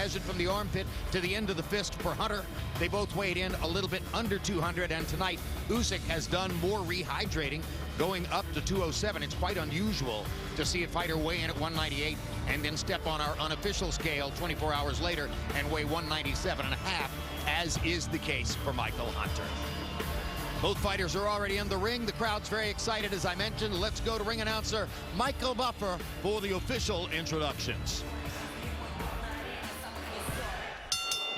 measured from the armpit to the end of the fist for Hunter. They both weighed in a little bit under 200, and tonight Usik has done more rehydrating, going up to 207. It's quite unusual to see a fighter weigh in at 198 and then step on our unofficial scale 24 hours later and weigh 197.5, as is the case for Michael Hunter. Both fighters are already in the ring. The crowd's very excited, as I mentioned. Let's go to ring announcer Michael Buffer for the official introductions.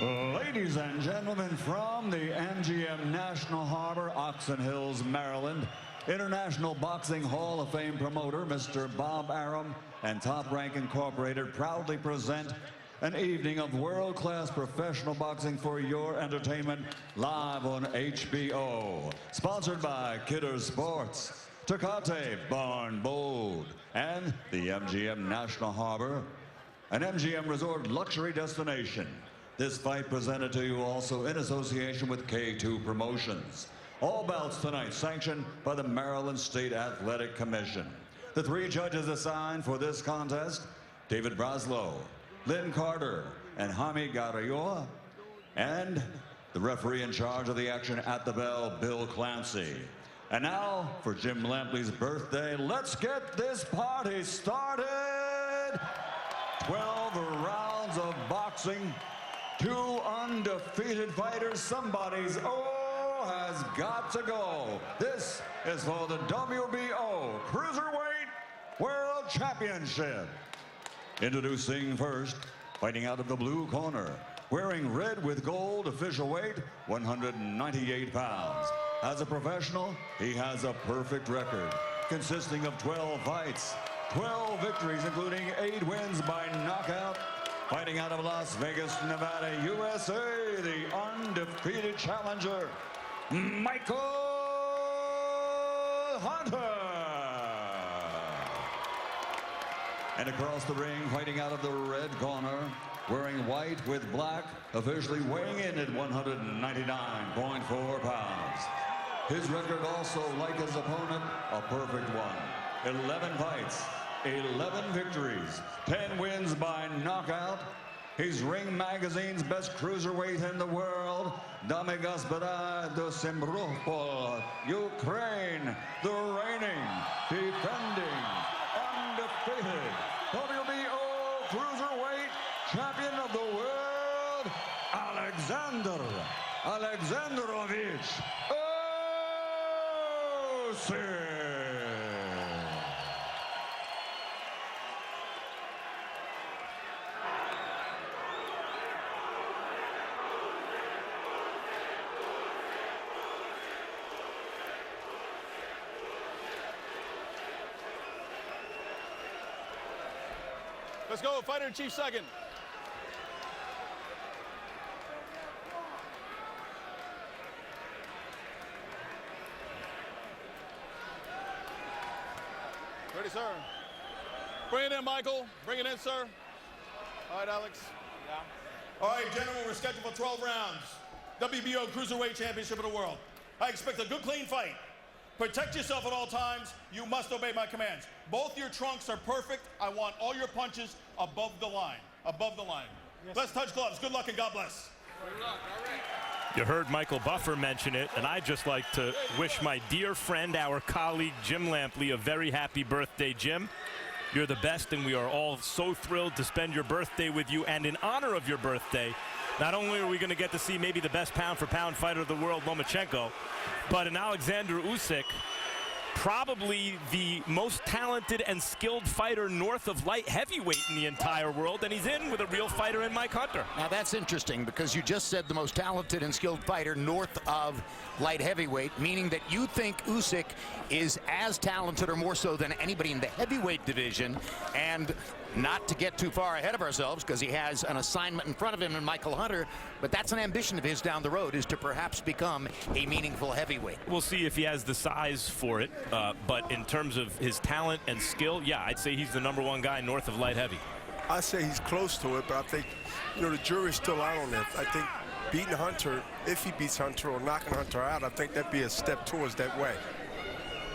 Ladies and gentlemen, from the MGM National Harbor, Oxon Hills, Maryland, International Boxing Hall of Fame promoter Mr. Bob Arum and Top Rank Incorporated proudly present an evening of world-class professional boxing for your entertainment, live on HBO. Sponsored by Kidder Sports, Tecate Barn Bold, and the MGM National Harbor, an MGM Resort luxury destination. This fight presented to you also in association with K2 Promotions. All bouts tonight sanctioned by the Maryland State Athletic Commission. The three judges assigned for this contest, David Braslow, Lynn Carter, and Jaime Garrioa, and the referee in charge of the action at the bell, Bill Clancy. And now, for Jim Lampley's birthday, let's get this party started! 12 rounds of boxing, 2 undefeated fighters, somebody's has got to go. This is for the WBO Cruiserweight World Championship. Introducing first, fighting out of the blue corner, wearing red with gold, official weight, 198 pounds. As a professional, he has a perfect record, consisting of 12 fights, 12 victories, including 8 wins by knockout. Fighting out of Las Vegas, Nevada, USA, the undefeated challenger, Michael Hunter. And across the ring, fighting out of the red corner, wearing white with black, officially weighing in at 199.4 pounds. His record also, like his opponent, a perfect one. 11 fights, 11 victories, 10 wins by knockout. He's Ring Magazine's best cruiserweight in the world. Dame Gospoda de Simropol, Ukraine, the reigning, defending, undefeated WBO cruiserweight champion of the world, Alexander Alexandrovich Usik. Let's go, fighter in chief second. Ready, sir. Bring it in, Michael. Bring it in, sir. All right, Alex. Yeah. All right, gentlemen, we're scheduled for 12 rounds. WBO Cruiserweight Championship of the World. I expect a good, clean fight. Protect yourself at all times. You must obey my commands. Both your trunks are perfect. I want all your punches above the line. Above the line. Yes. Let's touch gloves. Good luck and God bless. Good luck. All right. You heard Michael Buffer mention it, and I'd just like to wish my dear friend, our colleague, Jim Lampley, a very happy birthday, Jim. You're the best, and we are all so thrilled to spend your birthday with you. And in honor of your birthday, not only are we going to get to see maybe the best pound-for-pound fighter of the world, Lomachenko, but an Alexander Usik, probably the most talented and skilled fighter north of light heavyweight in the entire world, and he's in with a real fighter in Mike Hunter. Now that's interesting, because you just said the most talented and skilled fighter north of light heavyweight, meaning that you think Usik is as talented or more so than anybody in the heavyweight division. And not to get too far ahead of ourselves, because he has an assignment in front of him in Michael Hunter, but that's an ambition of his down the road, is to perhaps become a meaningful heavyweight. We'll see if he has the size for it, but in terms of his talent and skill, yeah, I'd say he's the #1 guy north of light heavy. I say he's close to it, but I think, you know, the jury's still out on that. I think beating Hunter, if he beats Hunter or knocking Hunter out, I think that'd be a step towards that way.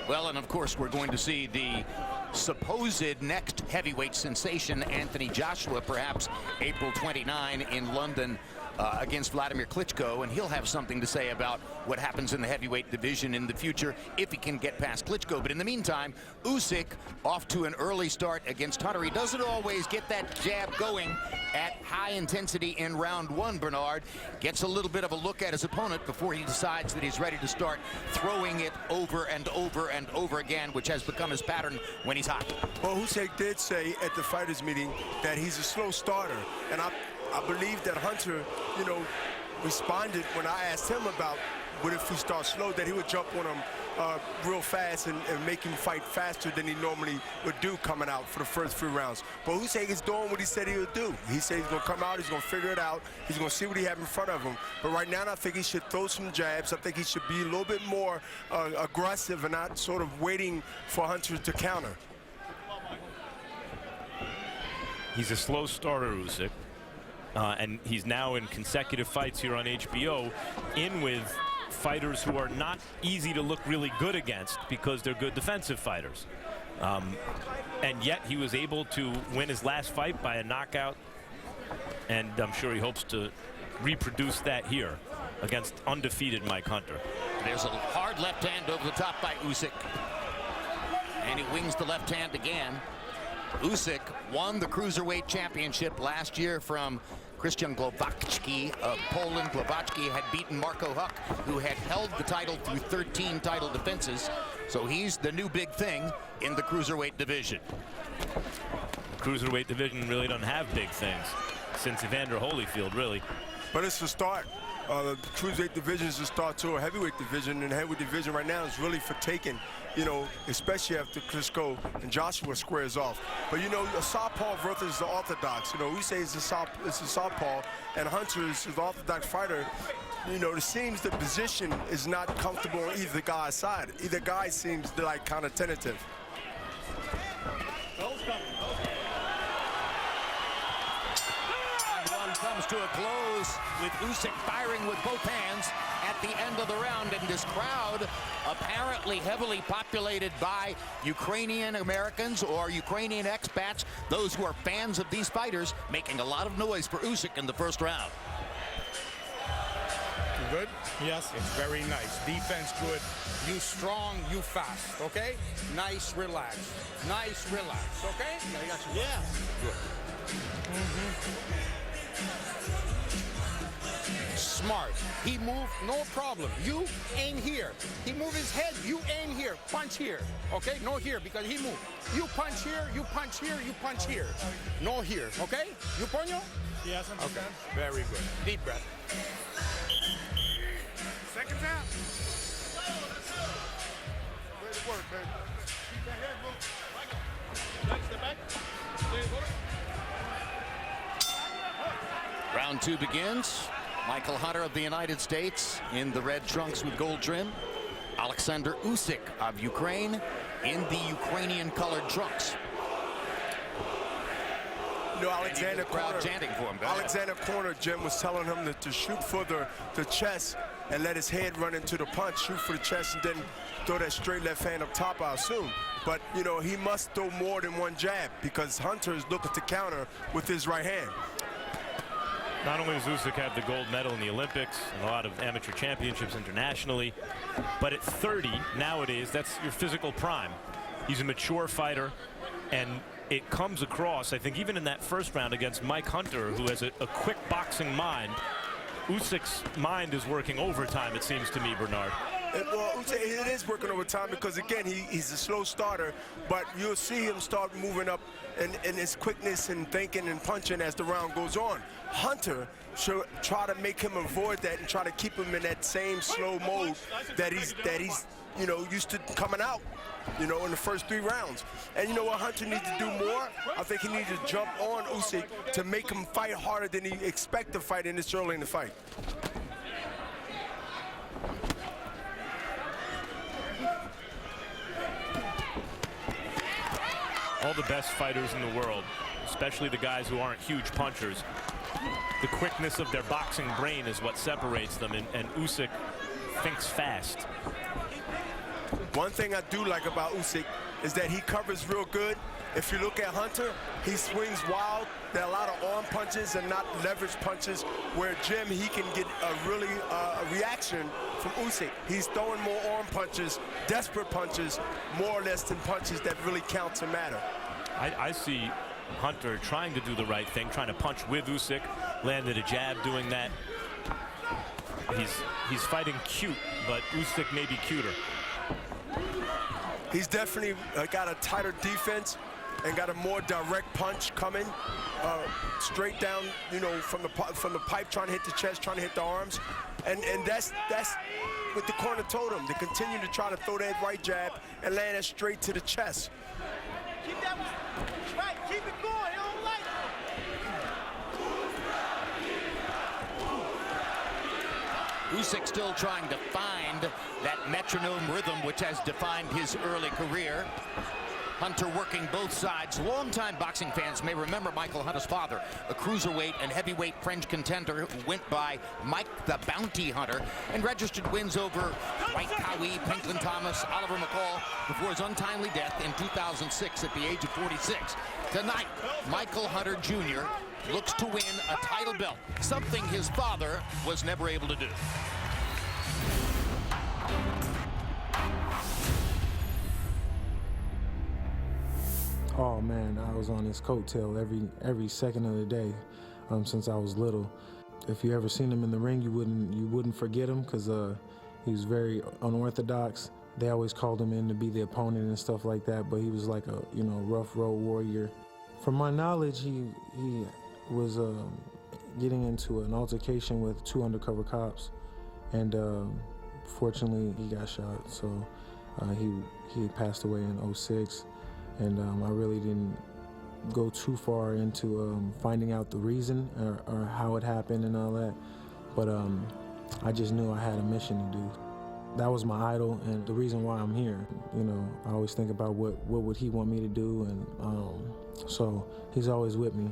Well, and of course, we're going to see the supposed next heavyweight sensation, Anthony Joshua, perhaps April 29 in London against Vladimir Klitschko, and he'll have something to say about what happens in the heavyweight division in the future if he can get past Klitschko. But in the meantime, Usik off to an early start against Hunter. He doesn't always get that jab going at high intensity in round one, Bernard. Gets a little bit of a look at his opponent before he decides that he's ready to start throwing it over and over and over again, which has become his pattern when he's hot. Well, Usik did say at the fighters meeting that he's a slow starter, and I believe that Hunter, you know, responded when I asked him about what if we start slow, that he would jump on him real fast and make him fight faster than he normally would do coming out for the first few rounds. But Usik is doing what he said he would do. He said he's going to come out, he's going to figure it out, he's going to see what he has in front of him. But right now, I think he should throw some jabs. I think he should be a little bit more aggressive and not sort of waiting for Hunter to counter. He's a slow starter, Usik. And he's now in consecutive fights here on HBO in with fighters who are not easy to look really good against because they're good defensive fighters. And yet he was able to win his last fight by a knockout, and I'm sure he hopes to reproduce that here against undefeated Mike Hunter. There's a hard left hand over the top by Usik, and he wings the left hand again. Usik won the Cruiserweight Championship last year from Christian Glowacki of Poland. Glowacki had beaten Marco Huck, who had held the title through 13 title defenses. So he's the new big thing in the Cruiserweight division. The Cruiserweight division really doesn't have big things since Evander Holyfield, really. But it's a start. The Cruiserweight division is a start to a heavyweight division, and the heavyweight division right now is really for taking, you know, especially after Klitschko and Joshua squares off. But, you know, a southpaw versus the orthodox. You know, we say it's a southpaw, and Hunter is an orthodox fighter. You know, it seems the position is not comfortable on either guy's side. Either guy seems like kind of tentative. Comes to a close with Usik firing with both hands at the end of the round, and this crowd apparently heavily populated by Ukrainian Americans or Ukrainian expats, those who are fans of these fighters, making a lot of noise for Usik in the first round. Good? Yes. It's very nice. Defense good. You strong, you fast, okay? Nice, relax. Nice, relax, okay? I got you. Yeah. Good. Smart. He moved, no problem. You aim here. He moved his head, you aim here. Punch here, okay? No here, because he moved. You punch here, you punch here, you punch here. No here, okay? You ponyo? Yes, I'm okay. Very good. Deep breath. Second time. Way to work, baby. Keep that head moving. Next, step back. Round two begins. Michael Hunter of the United States in the red trunks with gold trim. Alexandr Usik of Ukraine in the Ukrainian colored trunks. You know, Alexander crowd chanting for him. Alexander Corner, Jim, was telling him to shoot for the chest and let his head run into the punch, shoot for the chest, and then throw that straight left hand up top, I assume. But, you know, he must throw more than one jab because Hunter is looking to counter with his right hand. Not only does Usik have the gold medal in the Olympics and a lot of amateur championships internationally, but at 30 nowadays, that's your physical prime. He's a mature fighter, and it comes across, I think, even in that first round against Mike Hunter, who has a quick boxing mind. Usyk's mind is working overtime, it seems to me, Bernard. Well, it is working overtime because, again, he's a slow starter, but you'll see him start moving up in his quickness and thinking and punching as the round goes on. Hunter should try to make him avoid that and try to keep him in that same slow mode that he's you know, used to coming out, you know, in the first 3 rounds. And you know what Hunter needs to do more? I think he needs to jump on Usik to make him fight harder than he expects to fight in this early in the fight. All the best fighters in the world, especially the guys who aren't huge punchers, the quickness of their boxing brain is what separates them, and Usik thinks fast. One thing I do like about Usik is that he covers real good. If you look at Hunter, he swings wild. There are a lot of arm punches and not leverage punches, where Jim, he can get a really a reaction from Usik. He's throwing more arm punches, desperate punches, more or less than punches that really count and matter. I see Hunter trying to do the right thing, trying to punch with Usik, landed a jab doing that. He's fighting cute, but Usik may be cuter. He's definitely got a tighter defense and got a more direct punch coming straight down, you know, from the pipe, trying to hit the chest, trying to hit the arms, and that's with the corner totem, to continue to try to throw that right jab and land it straight to the chest. Keep that right, keep it going. You don't like it. Usyk still trying to find that metronome rhythm which has defined his early career. Hunter working both sides. Longtime boxing fans may remember Michael Hunter's father, a cruiserweight and heavyweight French contender who went by Mike the Bounty Hunter and registered wins over White Cowie, Pinklin Thomas, Oliver McCall before his untimely death in 2006 at the age of 46. Tonight, Michael Hunter Jr. looks to win a title belt, something his father was never able to do. Oh man, I was on his coattail every second of the day since I was little. If you ever seen him in the ring, you wouldn't forget him, because he was very unorthodox. They always called him in to be the opponent and stuff like that, but he was like a rough road warrior. From my knowledge, he was getting into an altercation with 2 undercover cops, and fortunately he got shot. So he passed away in '06. And I really didn't go too far into finding out the reason or how it happened and all that. But I just knew I had a mission to do. That was my idol and the reason why I'm here. You know, I always think about what would he want me to do, and so he's always with me.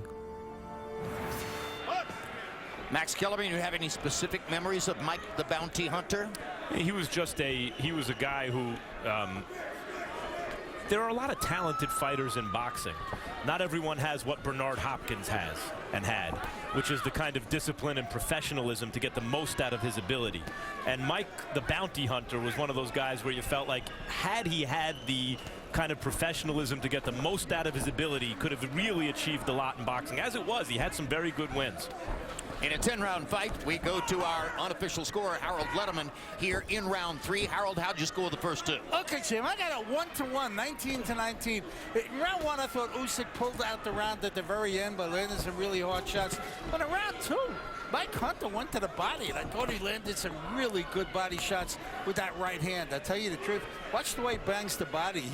Max Kellerman, you have any specific memories of Mike the Bounty Hunter? He was a guy who, there are a lot of talented fighters in boxing. Not everyone has what Bernard Hopkins has and had, which is the kind of discipline and professionalism to get the most out of his ability. And Mike the Bounty Hunter was one of those guys where you felt like, had he had the kind of professionalism to get the most out of his ability, he could have really achieved a lot in boxing. As it was, he had some very good wins. In a 10-round fight, we go to our unofficial scorer, Harold Letterman, here in round 3. Harold, how'd you score the first 2? Okay, Jim, I got a 1-1, 19-19. In round 1, I thought Usik pulled out the round at the very end by landing some really hard shots. But in round 2, Mike Hunter went to the body, and I thought he landed some really good body shots with that right hand. I tell you the truth, watch the way he bangs the body.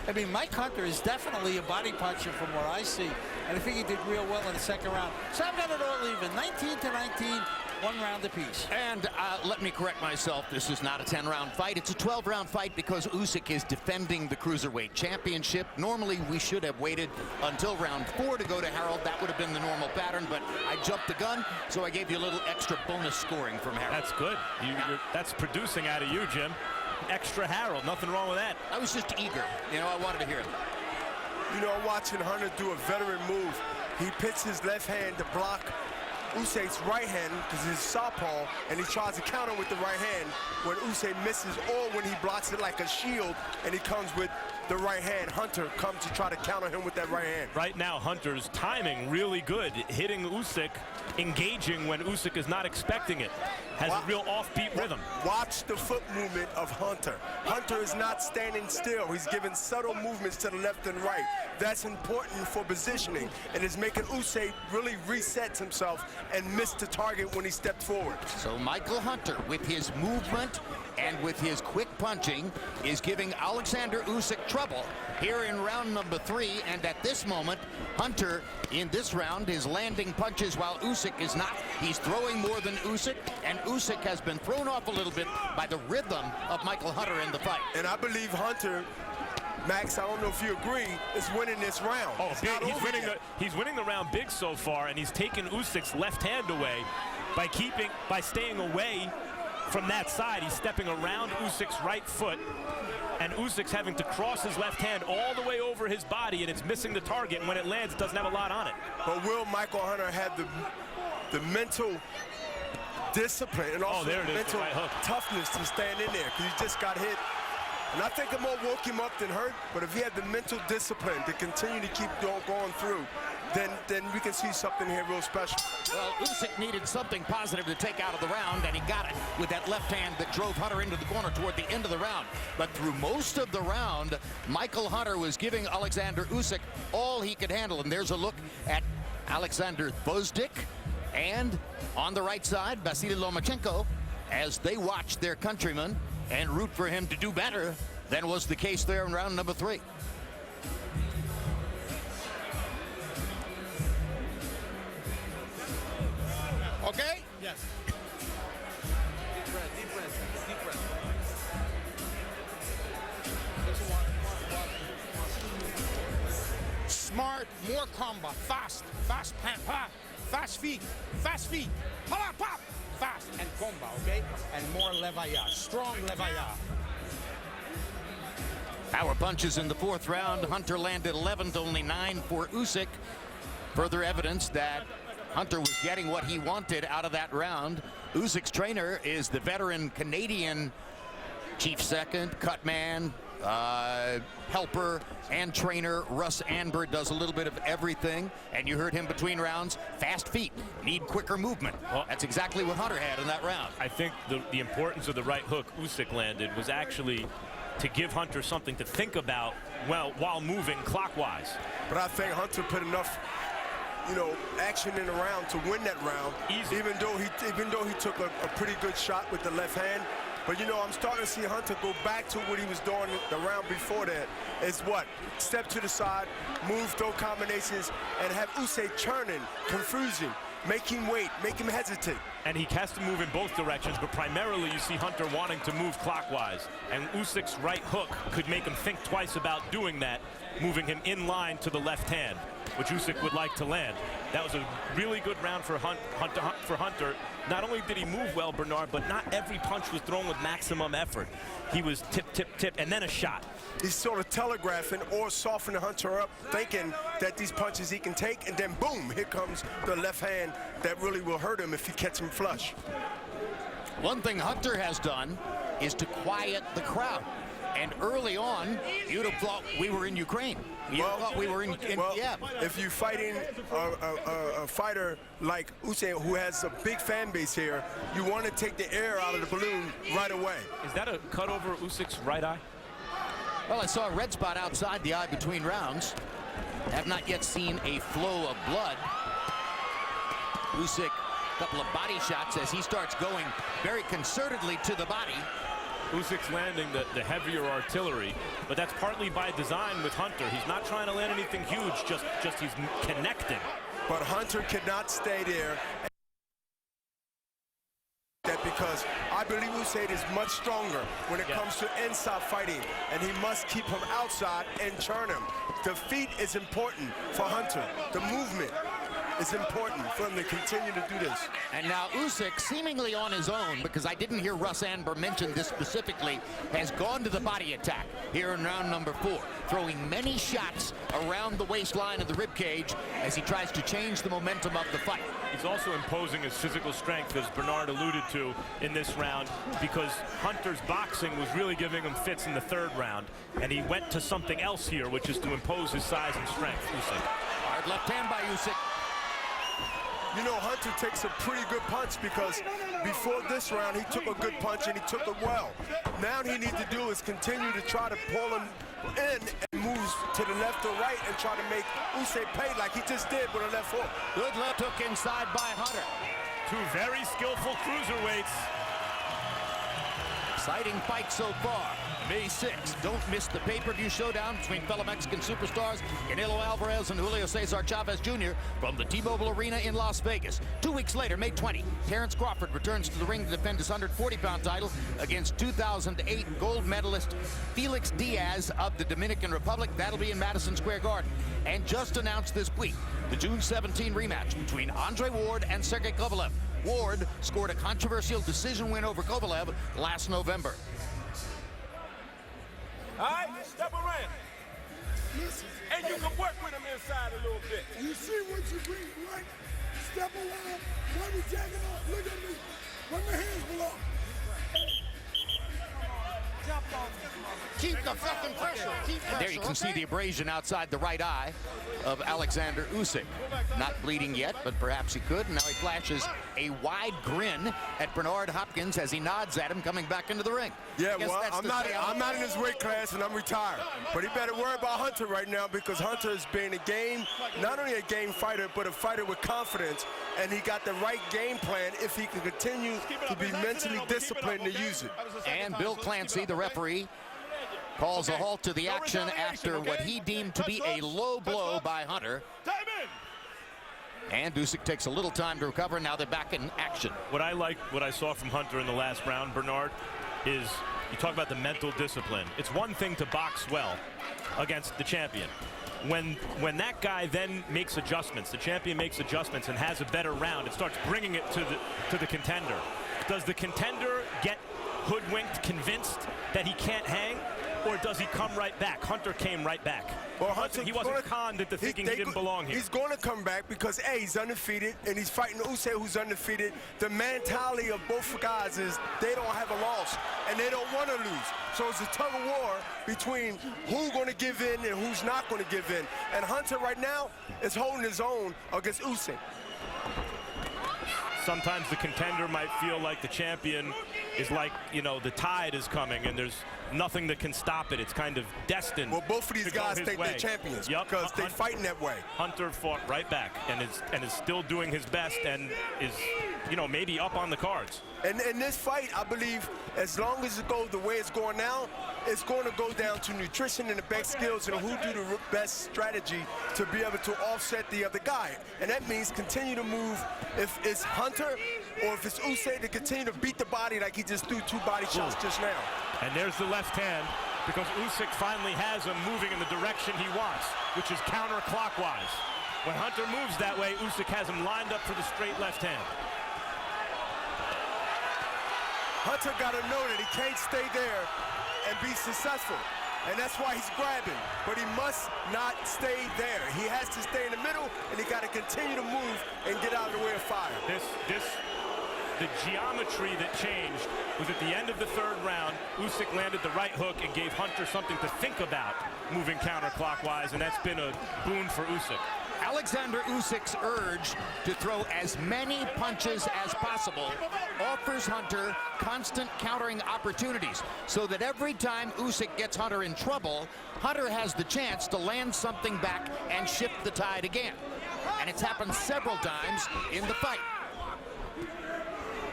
I mean, Mike Hunter is definitely a body puncher from what I see, and I think he did real well in the second round. So I've got it all even, 19-19, 1 round apiece. And let me correct myself, this is not a 10-round fight. It's a 12-round fight because Usik is defending the Cruiserweight Championship. Normally, we should have waited until round 4 to go to Harold. That would have been the normal pattern, but I jumped the gun, so I gave you a little extra bonus scoring from Harold. That's good. That's producing out of you, Jim. Extra Harold, nothing wrong with that. I was just eager. You know, I wanted to hear it. You know, watching Hunter do a veteran move, he pits his left hand to block Usyk's right hand, because he's southpaw, and he tries to counter with the right hand when Usyk misses, or when he blocks it like a shield and he comes with the right hand. Hunter comes to try to counter him with that right hand. Right now, Hunter's timing really good, hitting Usik, engaging when Usik is not expecting it. Has a real offbeat rhythm. Watch the foot movement of Hunter. Hunter is not standing still. He's giving subtle movements to the left and right. That's important for positioning, and it's making Usyk really reset himself and miss the target when he stepped forward. So Michael Hunter, with his movement and with his quick punching, is giving Alexander Usik trouble here in round number 3. And at this moment, Hunter in this round is landing punches while Usik is not. He's throwing more than Usik, and Usik has been thrown off a little bit by the rhythm of Michael Hunter in the fight. And I believe Hunter, Max, I don't know if you agree, is winning this round. Oh, big. He's winning the round big so far, and he's taken Usyk's left hand away by staying away from that side. He's stepping around Usyk's right foot, and Usyk's having to cross his left hand all the way over his body, and it's missing the target, and when it lands, it doesn't have a lot on it. But will Michael Hunter have the mental discipline and also the mental toughness to stand in there, because he just got hit? And I think it more woke him up than hurt, but if he had the mental discipline to continue to keep going through, then we can see something here real special. Well, Usik needed something positive to take out of the round, and he got it with that left hand that drove Hunter into the corner toward the end of the round. But through most of the round, Michael Hunter was giving Alexander Usik all he could handle. And there's a look at Alexander Usik, and on the right side, Vasily Lomachenko, as they watch their countryman and root for him to do better than was the case there in round number 3. Okay? Yes. Deep breath, deep breath, deep breath. Smart, more combat, fast, fast, fast feet, pop, pop, fast, and combat, okay? And more levaya, strong levaya. Power punches in the 4th round. Hunter landed 11 to only 9 for Usik. Further evidence that Hunter was getting what he wanted out of that round. Usyk's trainer is the veteran Canadian chief second, cut man, helper, and trainer Russ Anber. Does a little bit of everything, and you heard him between rounds. Fast feet, need quicker movement. Well, that's exactly what Hunter had in that round. I think the importance of the right hook Usik landed was actually to give Hunter something to think about, well, while moving clockwise. But I think Hunter put enough, you know, action in the round to win that round. Easy. Even though he took a pretty good shot with the left hand. But you know, I'm starting to see Hunter go back to what he was doing the round before that. Is what? Step to the side, move, throw combinations, and have Usik churning, confusing, make him wait, make him hesitate. And he has to move in both directions, but primarily you see Hunter wanting to move clockwise. And Usyk's right hook could make him think twice about doing that, moving him in line to the left hand, which Usik would like to land. That was a really good round for Hunter. Not only did he move well, Bernard, but not every punch was thrown with maximum effort. He was tip, tip, tip, and then a shot. He's sort of telegraphing or softening Hunter up, thinking that these punches he can take, and then boom, here comes the left hand that really will hurt him if he catches him flush. One thing Hunter has done is to quiet the crowd. And early on, you'd have thought we were in Ukraine. You thought we were in yeah. If you're fighting a fighter like Usik, who has a big fan base here, you want to take the air out of the balloon right away. Is that a cut over Usyk's right eye? Well, I saw a red spot outside the eye between rounds. Have not yet seen a flow of blood. Usik, a couple of body shots as he starts going very concertedly to the body. Usyk's landing the heavier artillery, but that's partly by design with Hunter. He's not trying to land anything huge, just he's connecting. But Hunter cannot stay there. Because I believe Usik is much stronger when it comes to inside fighting, and he must keep him outside and churn him. The feet is important for Hunter. The movement is important for him to continue to do this. And now Usik, seemingly on his own, because I didn't hear Russ Anber mention this specifically, has gone to the body attack here in round number 4, throwing many shots around the waistline of the ribcage as he tries to change the momentum of the fight. He's also imposing his physical strength, as Bernard alluded to in this round, because Hunter's boxing was really giving him fits in the 3rd round, and he went to something else here, which is to impose his size and strength. Usik. Hard left hand by Usik. You know, Hunter takes a pretty good punch, because before this round, he took a good punch and he took it well. Now he needs to do is continue to try to pull him in and moves to the left or right and try to make Usik pay like he just did with a left hook. Good left hook inside by Hunter. 2 very skillful cruiserweights. Exciting fight so far. May 6th, don't miss the pay-per-view showdown between fellow Mexican superstars Canelo Alvarez and Julio Cesar Chavez Jr. from the T-Mobile Arena in Las Vegas. 2 weeks later, May 20, Terrence Crawford returns to the ring to defend his 140-pound title against 2008 gold medalist Felix Diaz of the Dominican Republic. That'll be in Madison Square Garden. And just announced this week, the June 17 rematch between Andre Ward and Sergey Kovalev Ward scored a controversial decision win over Kovalev last November. All right, step around. And you can work with him inside a little bit. You see what you bring, right? Step around. When we take it off, look at me. When the hands belong. Keep the fucking pressure. Keep pressure. And there you can see the abrasion outside the right eye of Alexandr Usik. Not bleeding yet, but perhaps he could. And now he flashes a wide grin at Bernard Hopkins as he nods at him coming back into the ring. Yeah, well, I'm not in his weight class and I'm retired. But he better worry about Hunter right now because Hunter has been not only a game fighter, but a fighter with confidence. And he got the right game plan if he can continue to be mentally disciplined to use it. And Bill Clancy, the referee, calls a halt to the action after what he deemed to be a low blow by Hunter. And Usik takes a little time to recover. Now they're back in action. What I saw from Hunter in the last round, Bernard, is you talk about the mental discipline. It's one thing to box well against the champion. When that guy then makes adjustments, the champion makes adjustments and has a better round, it starts bringing it to the contender. Does the contender get hoodwinked, convinced that he can't hang? Or does he come right back? Hunter came right back. Well, Hunter, he wasn't conned into thinking he didn't belong here. He's going to come back because, A, he's undefeated, and he's fighting Usik, who's undefeated. The mentality of both guys is they don't have a loss, and they don't want to lose. So it's a tug of war between who's going to give in and who's not going to give in. And Hunter right now is holding his own against Usik. Sometimes the contender might feel like the champion is like, you know, the tide is coming and there's nothing that can stop it. It's kind of destined. Well, both of these guys think they're champions because they're fighting that way. Hunter fought right back and is still doing his best and is, you know, maybe up on the cards. And in this fight, I believe as long as it goes the way it's going now, it's going to go down to nutrition and the best skills and who do the best strategy to be able to offset the other guy. And that means continue to move if it's Hunter or if it's Usik to continue to beat the body like he just threw 2 body shots just now. And there's the left hand because Usik finally has him moving in the direction he wants, which is counterclockwise. When Hunter moves that way, Usik has him lined up for the straight left hand. Hunter got to know that he can't stay there and be successful. And that's why he's grabbing. But he must not stay there. He has to stay in the middle, and he got to continue to move and get out of the way of fire. The geometry that changed was at the end of the 3rd round. Usik landed the right hook and gave Hunter something to think about moving counterclockwise, and that's been a boon for Usik. Alexandr Usyk's urge to throw as many punches as possible offers Hunter constant countering opportunities so that every time Usik gets Hunter in trouble, Hunter has the chance to land something back and shift the tide again. And it's happened several times in the fight.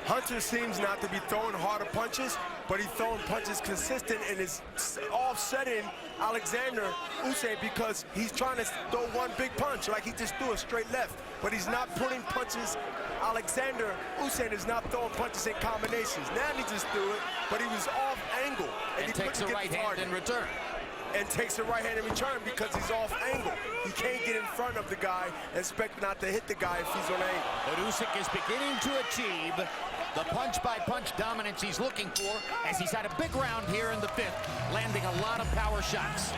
Hunter seems not to be throwing harder punches, but he's throwing punches consistent and is offsetting Alexandr Usik because he's trying to throw one big punch like he just threw a straight left, but he's not putting punches. Alexandr Usik is not throwing punches in combinations. Now he just threw it, but he was off angle. And he takes a right hand in return. And takes a right hand in return because he's off angle. He can't get in front of the guy and expect not to hit the guy if he's on angle. But Usik is beginning to achieve the punch-by-punch dominance he's looking for as he's had a big round here in the 5th, landing a lot of power shots.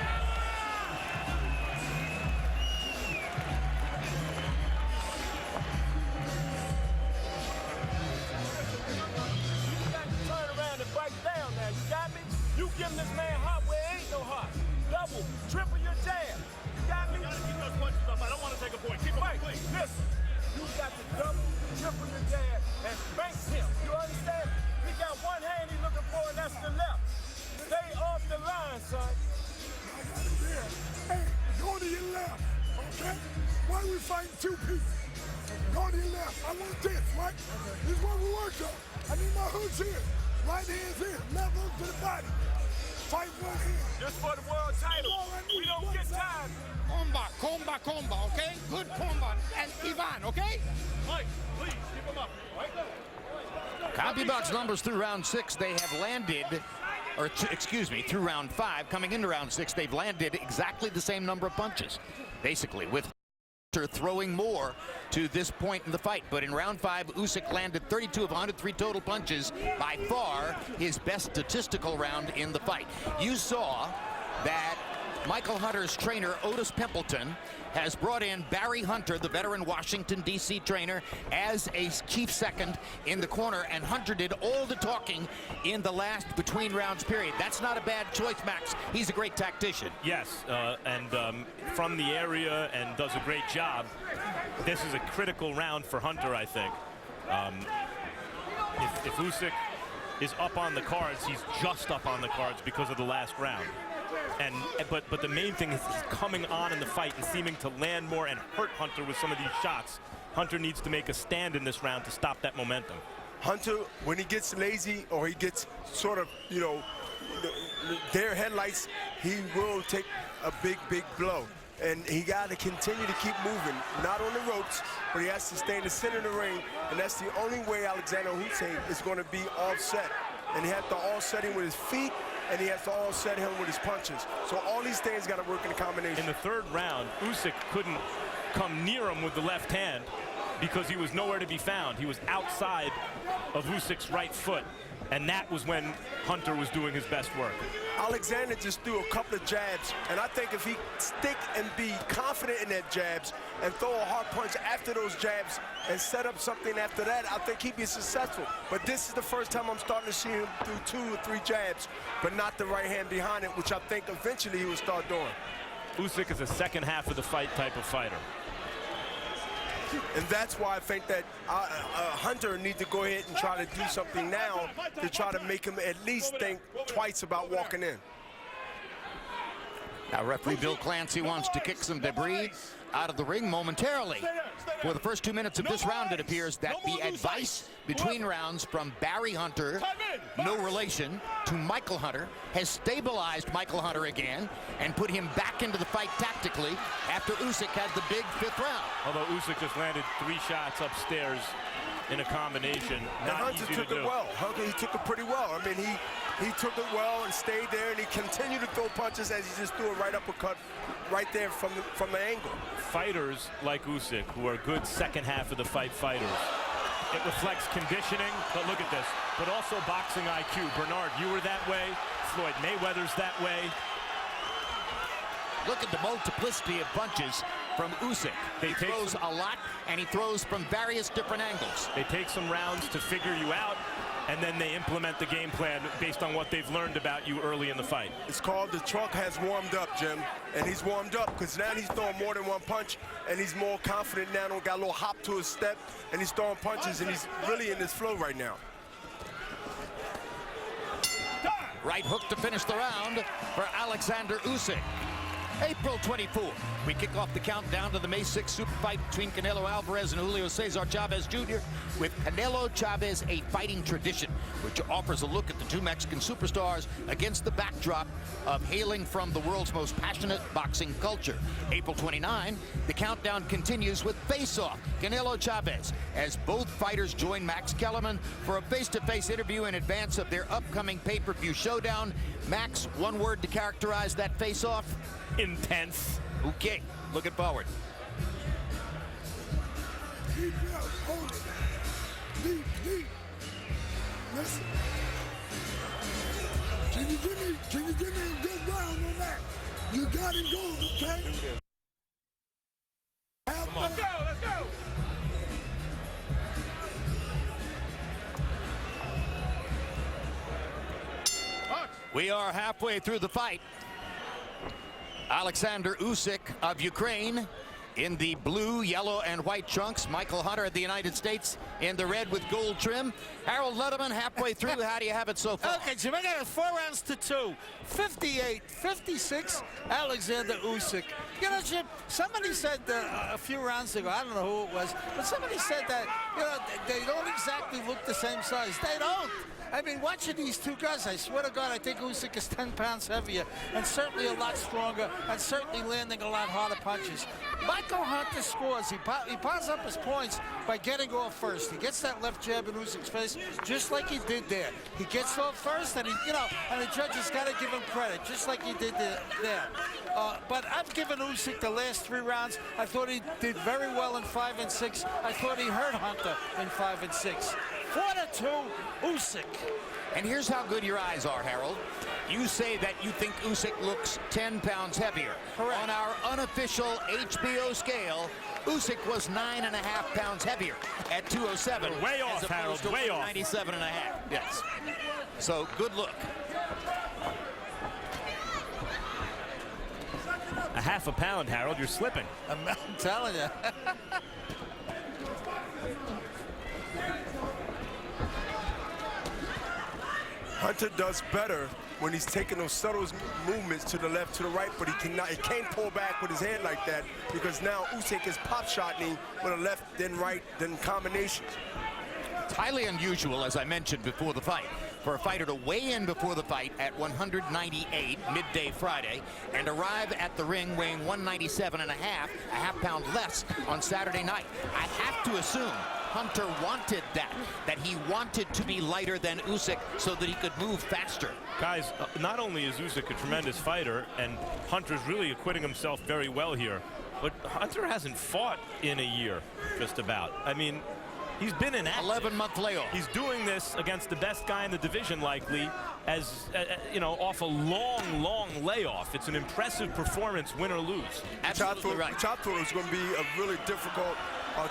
You give this man hot where there ain't no hot. Double, triple your jab. You got me? You gotta keep those punches up. I don't want to take a point. Keep them, please. Listen, you got to double, triple your jab, and bank him. You understand? He got one hand he's looking for, and that's the left. Stay off the line, son. Hey, go to your left, okay? Why are we fighting 2 people? Go to your left. I want this, right? This is what we worked on. I need my hooks here. Right hand's here, left hook to the body. Fight one hand. Just for the world title. We don't get time. Comba, okay? Good comba. And Ivan, okay? Mike, please, keep him up. Right there. CompuBox numbers through round 6, they have landed, or excuse me, through round 5, coming into round 6, they've landed exactly the same number of punches, basically, with throwing more to this point in the fight, but in round 5 Usik landed 32 of 103 total punches, by far his best statistical round in the fight. You saw that Michael Hunter's trainer Otis Pimpleton has brought in Barry Hunter, the veteran Washington D.C. trainer, as a chief second in the corner, and Hunter did all the talking in the last between rounds period. That's not a bad choice, Max. He's a great tactician. Yes, and from the area, and does a great job. This is a critical round for Hunter, I think. If Usik is up on the cards, he's just up on the cards because of the last round. But the main thing is he's coming on in the fight and seeming to land more and hurt Hunter with some of these shots. Hunter needs to make a stand in this round to stop that momentum. Hunter, when he gets lazy or he gets sort of, you know, their headlights, he will take a big blow. And he got to continue to keep moving, not on the ropes, but he has to stay in the center of the ring, and that's the only way Alexander Usik is going to be offset. And he has to offset him with his feet, and he has to offset him with his punches. So all these things got to work in a combination. In the third round, Usik couldn't come near him with the left hand because he was nowhere to be found. He was outside of Usyk's right foot, and that was when Hunter was doing his best work. Alexander just threw a couple of jabs, and I think if he stick and be confident in that jabs and throw a hard punch after those jabs and set up something after that, I think he'd be successful. But this is the first time I'm starting to see him do 2 or 3 jabs, but not the right hand behind it, which I think eventually he will start doing. Usik is a second half of the fight type of fighter. And that's why I think that Hunter needs to go ahead and try to do something now to try to make him at least think twice about walking in. Now referee Bill Clancy wants to kick some debris out of the ring momentarily. For the first 2 minutes of this round, it appears that the advice between rounds from Barry Hunter, no relation to Michael Hunter, has stabilized Michael Hunter again and put him back into the fight tactically after Usik had the big 5th round. Although Usik just landed 3 shots upstairs in a combination. And Hunter took it well. Hunter, he took it pretty well. I mean, he took it well and stayed there, and he continued to throw punches as he just threw a right uppercut right there from the angle. Fighters like Usik, who are good second half of the fight fighters, it reflects conditioning, but look at this, but also boxing IQ. Bernard, you were that way. Floyd Mayweather's that way. Look at the multiplicity of punches from Usik. He throws a lot, and he throws from various different angles. They take some rounds to figure you out, and then they implement the game plan based on what they've learned about you early in the fight. It's called the truck has warmed up, Jim. And he's warmed up because now he's throwing more than one punch, and he's more confident now, got a little hop to his step, and he's throwing punches, and he's really in his flow right now. Right hook to finish the round for Alexander Usik. April 24th, we kick off the countdown to the May 6th super fight between Canelo Alvarez and Julio Cesar Chavez Jr. with Canelo Chavez, a fighting tradition, which offers a look at the 2 Mexican superstars against the backdrop of hailing from the world's most passionate boxing culture. April 29, the countdown continues with Face-Off, Canelo Chavez, as both fighters join Max Kellerman for a face-to-face interview in advance of their upcoming pay-per-view showdown. Max, one word to characterize that face-off? Intense. Okay, looking forward. Deep breath, hold it. Deep. Listen. Can you give me a good round on that? You got him going, okay? Let's go. We are halfway through the fight. Alexander Usik of Ukraine in the blue, yellow, and white trunks. Michael Hunter of the United States in the red with gold trim. Harold Letterman, halfway through. How do you have it so far? Okay, Jim, I got it 4 rounds to 2. 58-56, Alexander Usik. You know, Jim, somebody said a few rounds ago, I don't know who it was, but somebody said that, you know, they don't exactly look the same size. They don't. I mean, watching these 2 guys, I swear to God, I think Usik is 10 pounds heavier and certainly a lot stronger and certainly landing a lot harder punches. Michael Hunter scores. He piles up his points, by getting off first. He gets that left jab in Usyk's face, just like he did there. He gets off first, and and the judges got to give him credit, just like he did there. But I've given Usik the last 3 rounds. I thought he did very well in 5 and 6. I thought he hurt Hunter in 5 and 6. 4-2, Usik. And here's how good your eyes are, Harold. You say that you think Usik looks 10 pounds heavier. Correct. On our unofficial HBO scale, Usik was 9.5 pounds heavier at 207. We're way off, as Harold, opposed to way off. 97.5. Yes. So good look. A half a pound, Harold. You're slipping. I'm telling you. Hunter does better when he's taking those subtle movements to the left, to the right, but he can't pull back with his hand like that, because now Usik is pop-shotting with a left, then right, then combinations. It's highly unusual, as I mentioned before the fight, for a fighter to weigh in before the fight at 198 midday Friday and arrive at the ring weighing 197.5, a half pound less on Saturday night. I have to assume Hunter wanted that he wanted to be lighter than Usik so that he could move faster. Guys, not only is Usik a tremendous fighter, and Hunter's really acquitting himself very well here, but Hunter hasn't fought in a year, just about. I mean, he's been in 11-month layoff. He's doing this against the best guy in the division, likely, as off a long layoff. It's an impressive performance, win or lose. Absolutely right. Which I thought it was going to be a really difficult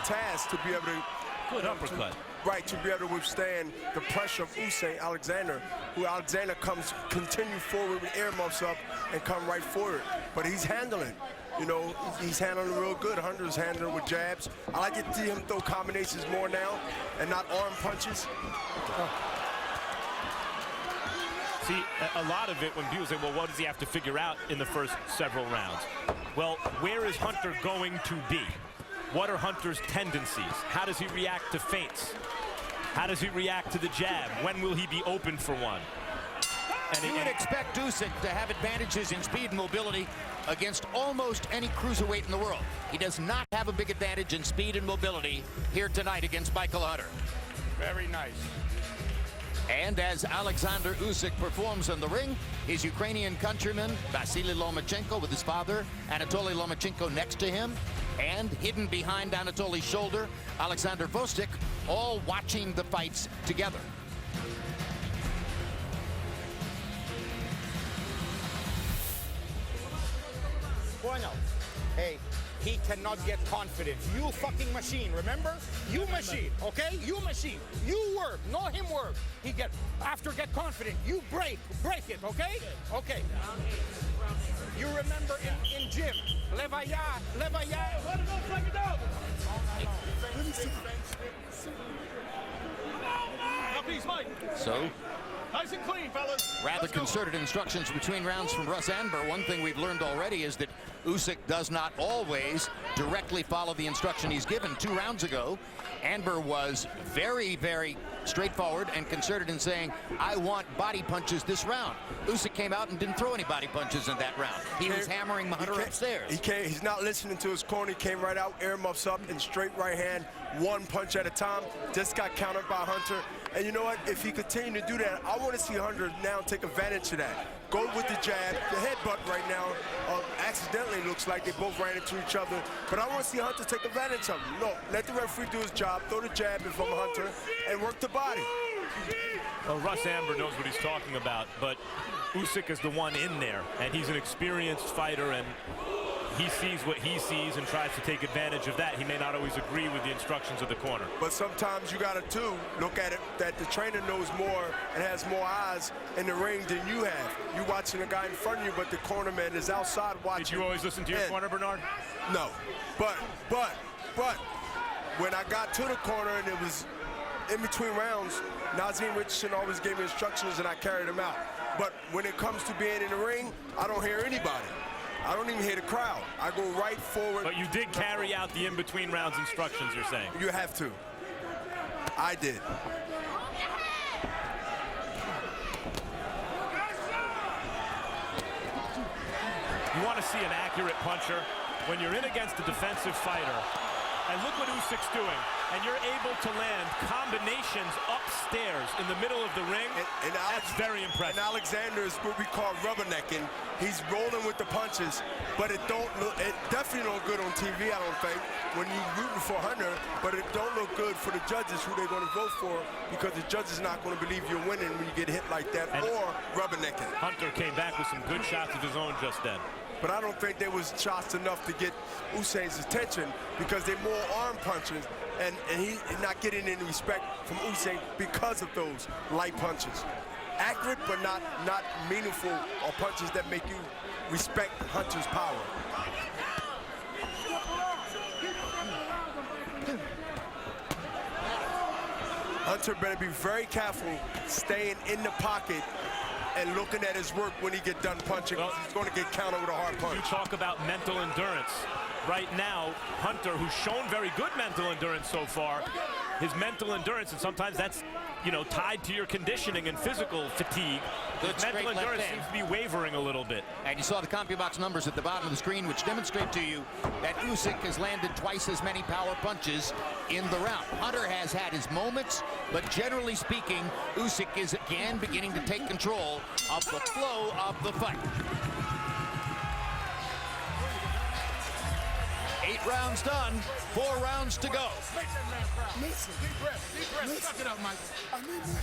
task to be able to. Good uppercut. Right, to be able to withstand the pressure of Alexander, who continue forward with earmuffs up and come right forward. But he's handling. He's handling real good. Hunter's handling with jabs. I like to see him throw combinations more now and not arm punches. See, a lot of it, when people say, well, what does he have to figure out in the first several rounds? Well, where is Hunter going to be? What are Hunter's tendencies? How does he react to feints? How does he react to the jab? When will he be open for one? And you would expect Usik to have advantages in speed and mobility against almost any cruiserweight in the world. He does not have a big advantage in speed and mobility here tonight against Michael Hunter. Very nice. And as Alexander Usik performs in the ring, his Ukrainian countryman, Vasily Lomachenko, with his father, Anatoly Lomachenko, next to him, and hidden behind Anatoly's shoulder, Alexander Vostik, all watching the fights together. Bueno. Hey, he cannot get confidence. You fucking machine, remember? You machine, okay? You machine. You work, not him work. Get confident. You break it, okay? Okay. You remember in gym, levaya. Let him go, fuck it down. So, nice and clean, fellas. Rather concerted instructions between rounds from Russ Anber. One thing we've learned already is that Usik does not always directly follow the instruction he's given. 2 rounds ago, Anber was very, very straightforward and concerted in saying, I want body punches this round. Usik came out and didn't throw any body punches in that round. He was hammering Hunter upstairs. He's not listening to his corner. He came right out, earmuffs up, and straight right hand, 1 punch at a time. Just got countered by Hunter. And you know what? If he continued to do that, I want to see Hunter now take advantage of that. Go with the jab. The headbutt right now accidentally looks like they both ran into each other. But I want to see Hunter take advantage of him. No, let the referee do his job. Throw the jab in from Hunter and work the body. Well, Russ Anber knows what he's talking about, but Usik is the one in there, and he's an experienced fighter, and he sees what he sees and tries to take advantage of that. He may not always agree with the instructions of the corner. But sometimes you gotta too look at it that the trainer knows more and has more eyes in the ring than you have. You watching the guy in front of you, but the cornerman is outside watching. Did you always listen to your corner, Bernard? No, but when I got to the corner and it was in between rounds, Nazim Richardson always gave me instructions and I carried them out. But when it comes to being in the ring, I don't hear anybody. I don't even hear the crowd. I go right forward. But you did carry out the in-between rounds instructions, you're saying? You have to. I did. You want to see an accurate puncher? When you're in against a defensive fighter, And look what Usic's doing. And you're able to land combinations upstairs in the middle of the ring. And that's very impressive. And Alexander is what we call rubbernecking. He's rolling with the punches, but it definitely don't look good on TV, I don't think, when you're rooting for Hunter, but it don't look good for the judges who they're going to vote for, because the judges not going to believe you're winning when you get hit like that, and or rubbernecking. Hunter came back with some good shots of his own just then. But I don't think there was shots enough to get Usic's attention, because they're more arm punches, and he's not getting any respect from Usyk because of those light punches. Accurate, but not meaningful, or punches that make you respect Hunter's power. Hunter better be very careful staying in the pocket and looking at his work when he get done punching. Well, he's going to get countered with a hard punch. You talk about mental endurance. Right now, Hunter, who's shown very good mental endurance so far, his mental endurance, and sometimes that's, you know, tied to your conditioning and physical fatigue. His mental endurance seems to be wavering a little bit. And you saw the CompuBox numbers at the bottom of the screen, which demonstrate to you that Usik has landed twice as many power punches in the round. Hunter has had his moments, but generally speaking, Usik is again beginning to take control of the flow of the fight. 8 rounds done, 4 rounds to go. Listen. Deep breath. Suck it up, Michael. I need that.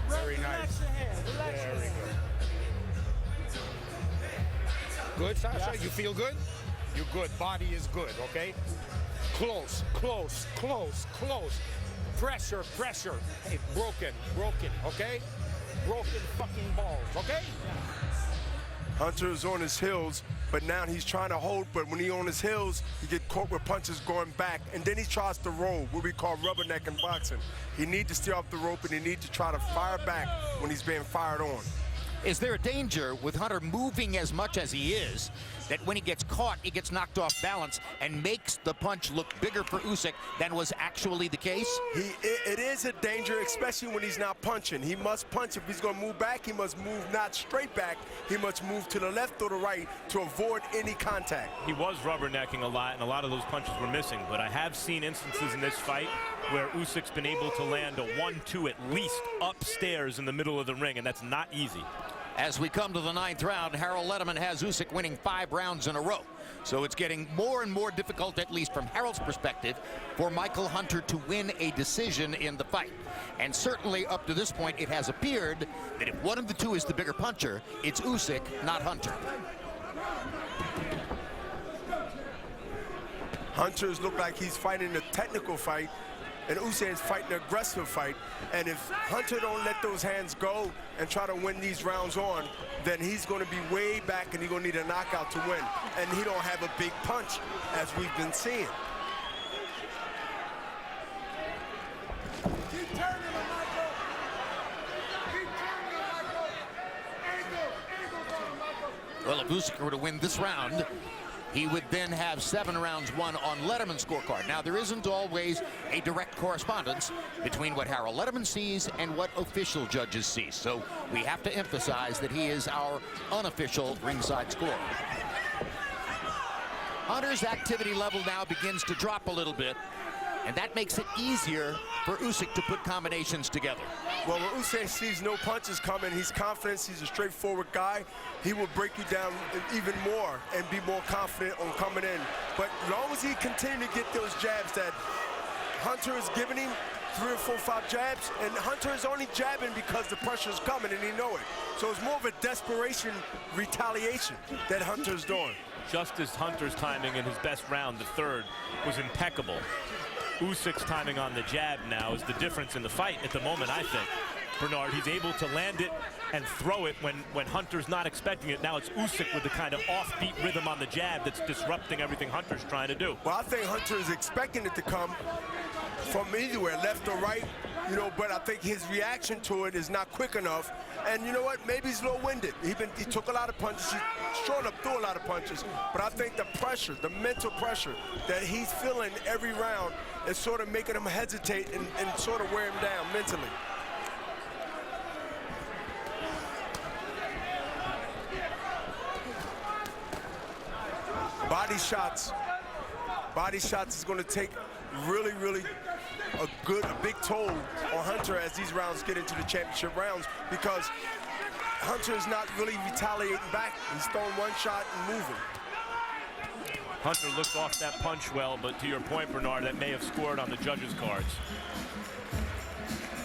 Very nice. Very good. Good, Sasha? You feel good? You're good. Body is good, okay? Close. Pressure. Hey, broken, okay? Broken fucking balls, okay? Hunter is on his heels, but now he's trying to hold, but when he's on his heels, he get caught with punches going back, and then he tries to roll, what we call rubberneck in boxing. He needs to stay off the rope, and he needs to try to fire back when he's being fired on. Is there a danger with Hunter moving as much as he is that when he gets caught, he gets knocked off balance and makes the punch look bigger for Usik than was actually the case? It is a danger, especially when he's not punching. He must punch. If he's going to move back, he must move not straight back. He must move to the left or the right to avoid any contact. He was rubbernecking a lot, and a lot of those punches were missing. But I have seen instances in this fight where Usyk's been able to land a 1-2 at least upstairs in the middle of the ring, and that's not easy. As we come to the 9th round, Harold Lederman has Usik winning 5 rounds in a row. So it's getting more and more difficult, at least from Harold's perspective, for Michael Hunter to win a decision in the fight. And certainly up to this point, it has appeared that if one of the two is the bigger puncher, it's Usik, not Hunter. Hunter's look like he's fighting a technical fight, and Usyk is fighting an aggressive fight. And if Hunter don't let those hands go and try to win these rounds on, then he's going to be way back, and he's going to need a knockout to win. And he don't have a big punch, as we've been seeing. Keep turning him, Michael. Keep turning him, Michael. Angle going, Michael. Well, if Usik were to win this round, he would then have 7 rounds won on Letterman's scorecard. Now, there isn't always a direct correspondence between what Harold Lederman sees and what official judges see. So we have to emphasize that he is our unofficial ringside scorer. Hunter's activity level now begins to drop a little bit, and that makes it easier for Usik to put combinations together. Well, when Usyk sees no punches coming, he's confident, he's a straightforward guy. He will break you down even more and be more confident on coming in. But as long as he continues to get those jabs that Hunter is giving him, 3 or 4 or 5 jabs, and Hunter is only jabbing because the pressure is coming and he know it. So it's more of a desperation retaliation that Hunter's doing. Just as Hunter's timing in his best round, the 3rd, was impeccable. Usyk's timing on the jab now is the difference in the fight at the moment, I think. Bernard, he's able to land it and throw it when Hunter's not expecting it. Now it's Usik with the kind of offbeat rhythm on the jab that's disrupting everything Hunter's trying to do. Well, I think Hunter is expecting it to come from anywhere, left or right, you know, but I think his reaction to it is not quick enough. And you know what? Maybe he's low-winded. He took a lot of punches. He's showing up through a lot of punches. But I think the pressure, the mental pressure that he's feeling every round is sort of making him hesitate and sort of wear him down mentally. Body shots is going to take really a big toll on Hunter as these rounds get into the championship rounds, because Hunter is not really retaliating back. He's throwing one shot and moving. Hunter looked off that punch well, but to your point, Bernard, that may have scored on the judges' cards.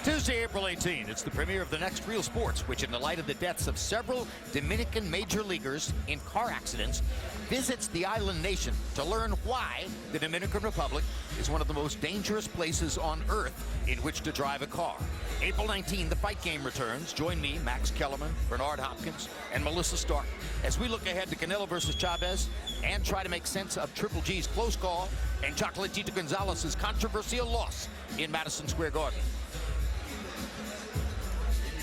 Tuesday, April 18. It's the premiere of The Next Real Sports, which in the light of the deaths of several Dominican major leaguers in car accidents, visits the island nation to learn why the Dominican Republic is one of the most dangerous places on earth in which to drive a car. April 19, the fight game returns. Join me, Max Kellerman, Bernard Hopkins, and Melissa Stark as we look ahead to Canelo versus Chavez and try to make sense of Triple G's close call and Chocolatito Gonzalez's controversial loss in Madison Square Garden.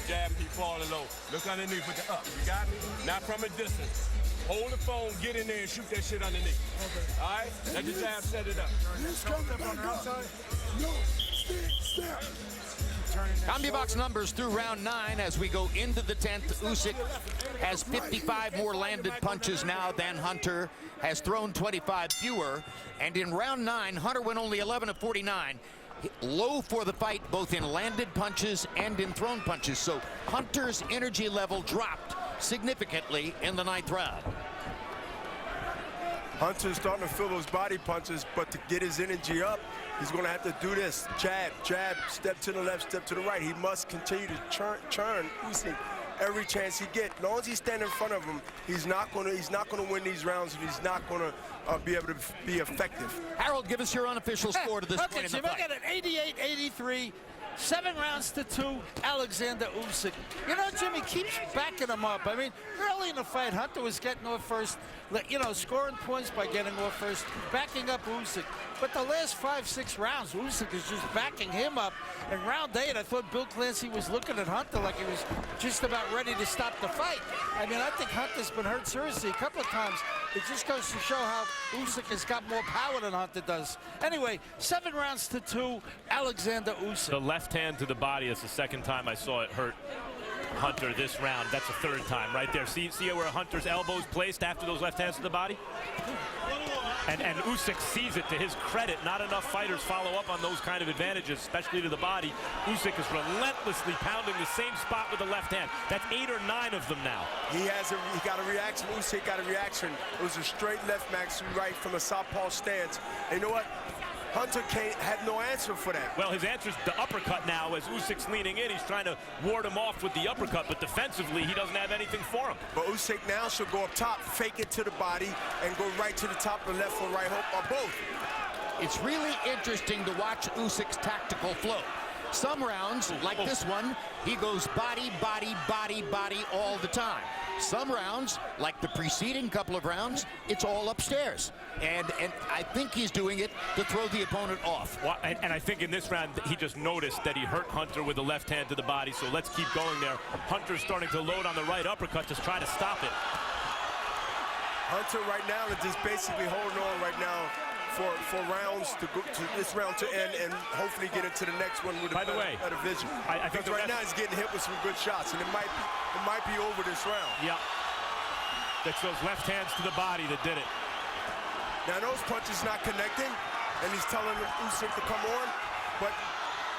Jab, keep falling low. Look underneath with the up. You got me? Not from a distance. Hold the phone, get in there, and shoot that shit underneath. Okay. All right? Let the jab set it up. This comes back up. No, step. CombiBox numbers through round 9 as we go into the 10th. Usik has 55 more landed punches now than Hunter, has thrown 25 fewer. And in round 9, Hunter went only 11 of 49. Low for the fight, both in landed punches and in thrown punches. So Hunter's energy level dropped significantly in the 9th round. Hunter's starting to feel those body punches, but to get his energy up, he's going to have to do this. Jab, step to the left, step to the right. He must continue to churn Usik every chance he gets. As long as he's standing in front of him, he's not going to win these rounds, and he's not going to be able to be effective. Harold, give us your unofficial score to this point in the fight. Look at it, 88-83. 7 rounds to 2, Alexander Usik. You know, Jimmy keeps backing him up. I mean, early in the fight, Hunter was getting off first, you know, scoring points by getting off first, backing up Usik. But the last 5-6 rounds, Usik is just backing him up. In round 8, I thought Bill Clancy was looking at Hunter like he was just about ready to stop the fight. I mean, I think Hunter's been hurt seriously a couple of times. It just goes to show how Usik has got more power than Hunter does. Anyway, 7 rounds to 2, Alexander Usik. The left hand to the body is the second time I saw it hurt Hunter this round. That's the 3rd time right there. See where Hunter's elbow's placed after those left hands to the body? And Usik sees it to his credit. Not enough fighters follow up on those kind of advantages, especially to the body. Usik is relentlessly pounding the same spot with the left hand. That's 8 or 9 of them now. He got a reaction. Usik got a reaction. It was a straight left, Max, right from a southpaw stance. And you know what? Hunter had no answer for that. Well, his answer is the uppercut now. As Usyk's leaning in, he's trying to ward him off with the uppercut, but defensively, he doesn't have anything for him. But Usik now should go up top, fake it to the body, and go right to the top of the left or right hook, or both. It's really interesting to watch Usyk's tactical flow. Some rounds, like this one, he goes body, body, body, body all the time. Some rounds, like the preceding couple of rounds, it's all upstairs. And I think he's doing it to throw the opponent off. Well, and I think in this round, he just noticed that he hurt Hunter with the left hand to the body, so let's keep going there. Hunter's starting to load on the right uppercut to try to stop it. Hunter right now is just basically holding on right now for rounds to this round to end and hopefully get into the next one with a better vision. I think right now he's getting hit with some good shots, and it might be over this round. Yeah, that's those left hands to the body that did it. Now those punches not connecting, and he's telling Usik to come on, but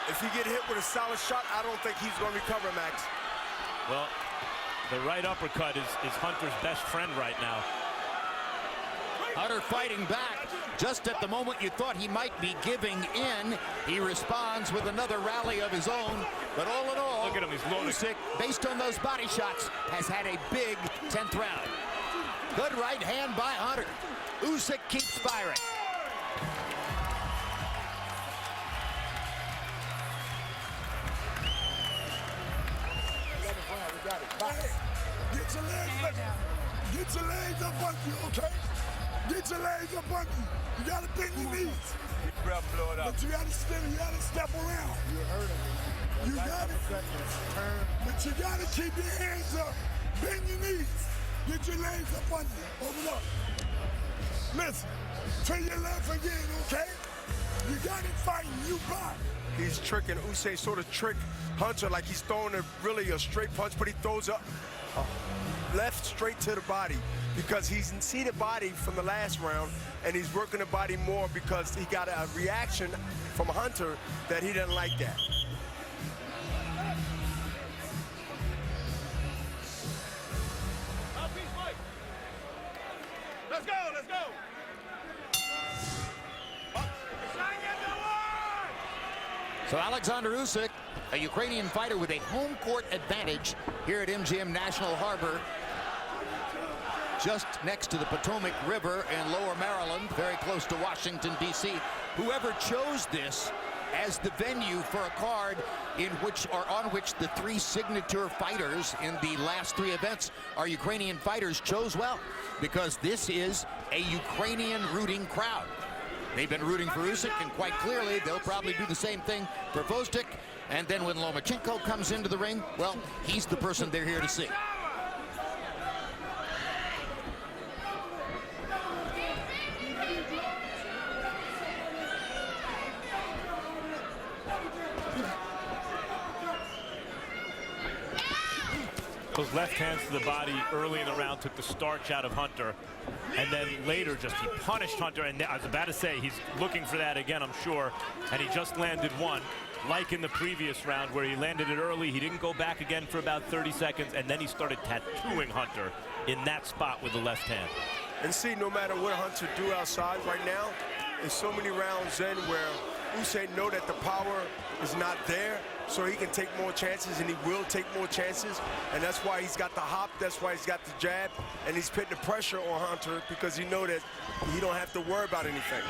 if he get hit with a solid shot, I don't think he's going to recover, Max. Well, the right uppercut is Hunter's best friend right now. Hunter fighting back. Just at the moment you thought he might be giving in, he responds with another rally of his own. But all in all, look at him, he's loading. Usik, based on those body shots, has had a big 10th round. Good right hand by Hunter. Usik keeps firing. Get your legs up on you, okay? Get your legs up on you. You gotta bend your knees. But you gotta step around. You heard him. You got it. But you gotta keep your hands up. Bend your knees. Get your legs up on you. Open up. Listen. To your left again, okay? You got it fighting. You block. He's tricking Usik, sort of trick Hunter like he's throwing really a straight punch, but he throws up. left straight to the body because he's seen the body from the last round, and he's working the body more because he got a reaction from Hunter that he doesn't like that. Let's go, let's go. So Alexandr Usik, a Ukrainian fighter with a home court advantage here at MGM National Harbor, just next to the Potomac River in Lower Maryland, very close to Washington, D.C. Whoever chose this as the venue for a card in which or on which the three signature fighters in the last three events are Ukrainian fighters chose well, because this is a Ukrainian rooting crowd. They've been rooting for Usik, and quite clearly they'll probably do the same thing for Vostok. And then when Lomachenko comes into the ring, well, he's the person they're here to see. Those left hands to the body early in the round took the starch out of Hunter. And then later just he punished Hunter. And I was about to say he's looking for that again, I'm sure. And he just landed one, like in the previous round where he landed it early. He didn't go back again for about 30 seconds. And then he started tattooing Hunter in that spot with the left hand. And see, no matter what Hunter do outside right now, there's so many rounds in where Usik know that the power is not there, so he can take more chances, and he will take more chances. And that's why he's got the hop, that's why he's got the jab, and he's putting the pressure on Hunter because he know that he don't have to worry about anything.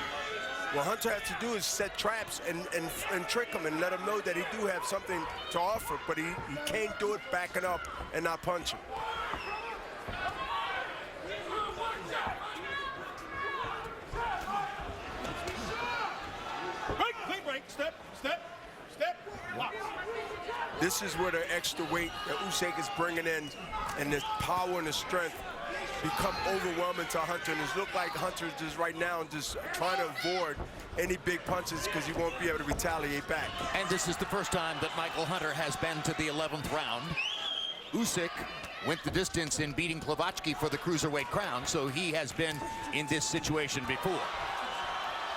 What Hunter has to do is set traps and trick him and let him know that he do have something to offer, but he can't do it backing up and not punching. Break, step, step, step, lock. This is where the extra weight that Usik is bringing in and the power and the strength become overwhelming to Hunter. And it looks like Hunter is just right now just trying to avoid any big punches because he won't be able to retaliate back. And this is the first time that Michael Hunter has been to the 11th round. Usik went the distance in beating Plavatsky for the cruiserweight crown, so he has been in this situation before.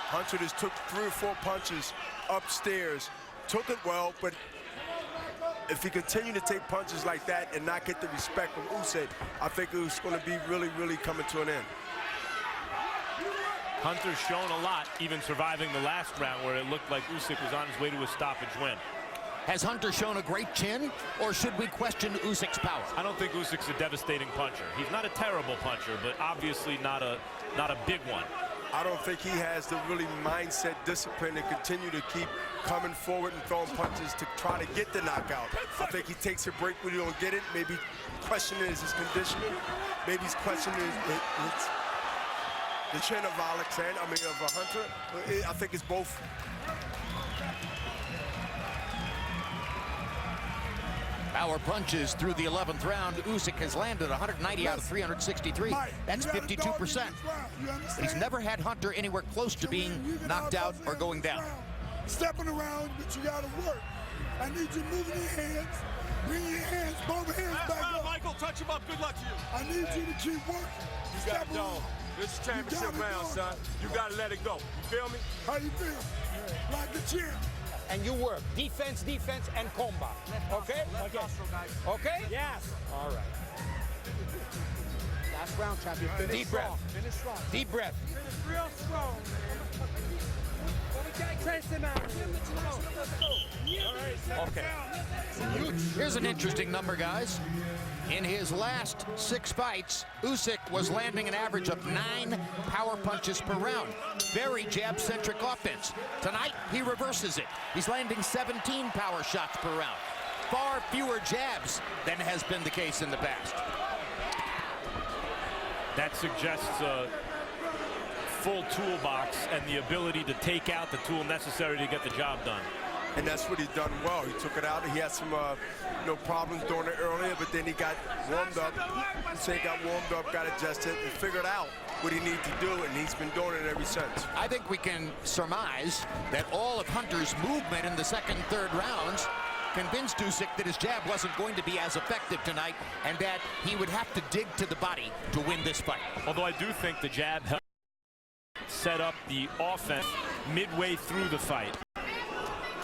Hunter just took 3 or 4 punches upstairs, took it well, but if he continued to take punches like that and not get the respect from Usik, I think it was going to be really, really coming to an end. Hunter's shown a lot, even surviving the last round where it looked like Usik was on his way to a stoppage win. Has Hunter shown a great chin, or should we question Usyk's power? I don't think Usyk's a devastating puncher. He's not a terrible puncher, but obviously not a big one. I don't think he has the really mindset, discipline to continue to keep coming forward and throwing punches to try to get the knockout. I think he takes a break when he don't get it. Maybe questioning is his conditioning. Maybe he's questioning the chin of Hunter. I think it's both. Power punches through the 11th round. Usik has landed 190 out of 363. That's 52%. He's never had Hunter anywhere close to being knocked out or going down. Stepping around, but you gotta work. I need you moving your hands. Bring your hands, both hands back up. Michael, touch him up. Good luck to you. I need you to keep working. You got it, dog. This is championship round, son. You gotta let it go. You feel me? How you feel? Like the champ. And you work defense, defense, and combat. Okay? Okay. Okay? Yes. All right. Last round, champion. Deep breath. Finish strong. Deep breath. Finish real strong, man. Okay. Here's an interesting number, guys. In his last 6 fights, Usik was landing an average of 9 power punches per round. Very jab-centric offense. Tonight, he reverses it. He's landing 17 power shots per round. Far fewer jabs than has been the case in the past. That suggests a full toolbox and the ability to take out the tool necessary to get the job done. And that's what he done well. He took it out. He had some problems doing it earlier, but then he got warmed up. He got warmed up, got adjusted, and figured out what he needed to do, and he's been doing it ever since. I think we can surmise that all of Hunter's movement in the second and third rounds convinced Usik that his jab wasn't going to be as effective tonight and that he would have to dig to the body to win this fight. Although I do think the jab helped set up the offense midway through the fight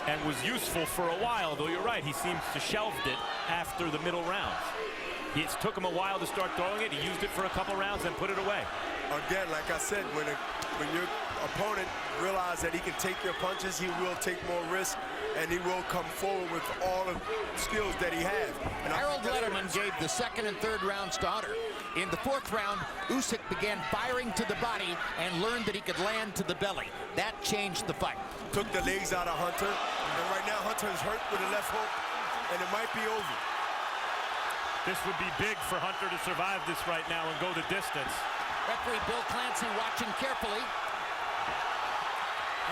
and was useful for a while, though you're right, he seems to shelved it after the middle rounds. It took him a while to start throwing it. He used it for a couple rounds and put it away. Again, like I said, when your opponent realizes that he can take your punches, he will take more risk, and he will come forward with all the skills that he has. And Harold Letterman gave the second and third rounds to Hunter. In the fourth round, Usik began firing to the body and learned that he could land to the belly. That changed the fight. Took the legs out of Hunter, and right now Hunter is hurt with a left hook, and it might be over. This would be big for Hunter to survive this right now and go the distance. Referee Bill Clancy watching carefully.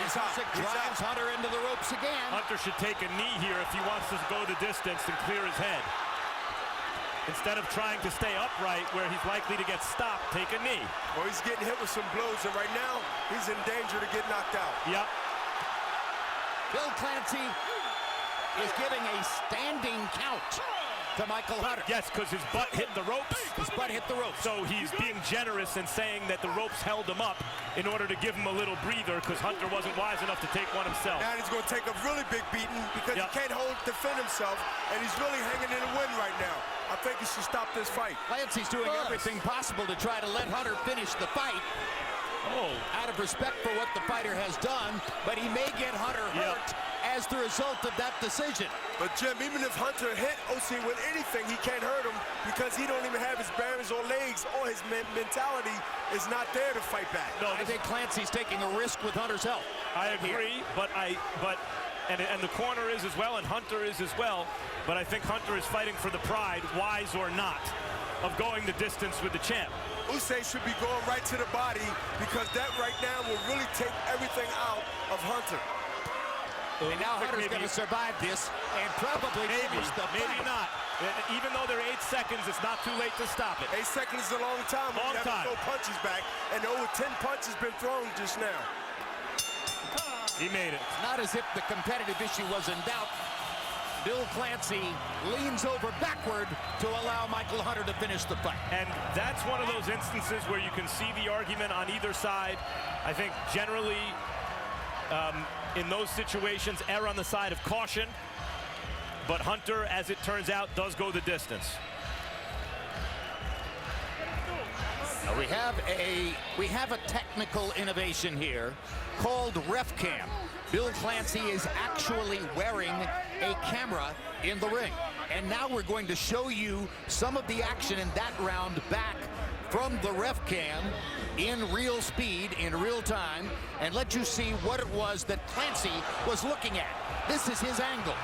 Usik drives Hunter into the ropes again. Hunter should take a knee here if he wants to go the distance and clear his head. Instead of trying to stay upright where he's likely to get stopped, take a knee. Well, he's getting hit with some blows, and right now he's in danger to get knocked out. Yep. Bill Clancy is giving a standing count to Michael Hunter. Yes, because his butt hit the ropes. His butt hit the ropes. So he's being generous and saying that the ropes held him up in order to give him a little breather because Hunter wasn't wise enough to take one himself. Now he's going to take a really big beating because he can't defend himself, and he's really hanging in the wind right now. I think he should stop this fight. Clancy's doing everything possible to try to let Hunter finish the fight. Out of respect for what the fighter has done, but he may get Hunter hurt as the result of that decision. But Jim, even if Hunter hit Usik with anything, he can't hurt him because he don't even have his bearings or legs, or his mentality is not there to fight back. No, I think Clancy's taking a risk with Hunter's help. I agree, and the corner is as well, and Hunter is as well. But I think Hunter is fighting for the pride, wise or not, of going the distance with the champ. Usik should be going right to the body because that right now will really take everything out of Hunter. And now Hunter's going to survive this and probably finish the fight. Maybe not. Even though they're 8 seconds, it's not too late to stop it. 8 seconds is a long time. Long time. No punches back, and over 10 punches been thrown just now. He made it. Not as if the competitive issue was in doubt. Bill Clancy leans over backward to allow Michael Hunter to finish the fight. And that's one of those instances where you can see the argument on either side. I think generally in those situations err on the side of caution, but Hunter, as it turns out, does go the distance. Now we have a technical innovation here called RefCam. Bill Clancy is actually wearing a camera in the ring. And now we're going to show you some of the action in that round back from the RefCam in real speed, in real time, and let you see what it was that Clancy was looking at. This is his angle.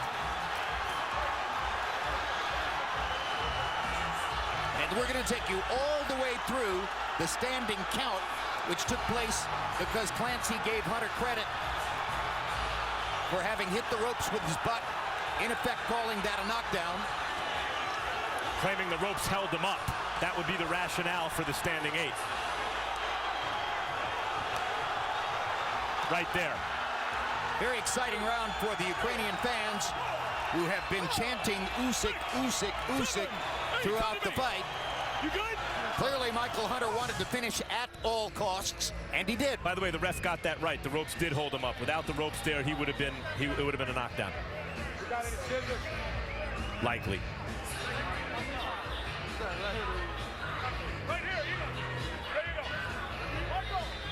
And we're going to take you all the way through the standing count, which took place because Clancy gave Hunter credit for having hit the ropes with his butt, in effect calling that a knockdown. Claiming the ropes held him up. That would be the rationale for the standing 8. Right there. Very exciting round for the Ukrainian fans who have been chanting Usik, Usik, Usik throughout the fight. You good? Clearly, Michael Hunter wanted to finish at all costs, and he did. By the way, the ref got that right. The ropes did hold him up. Without the ropes there, it would have been a knockdown. Likely.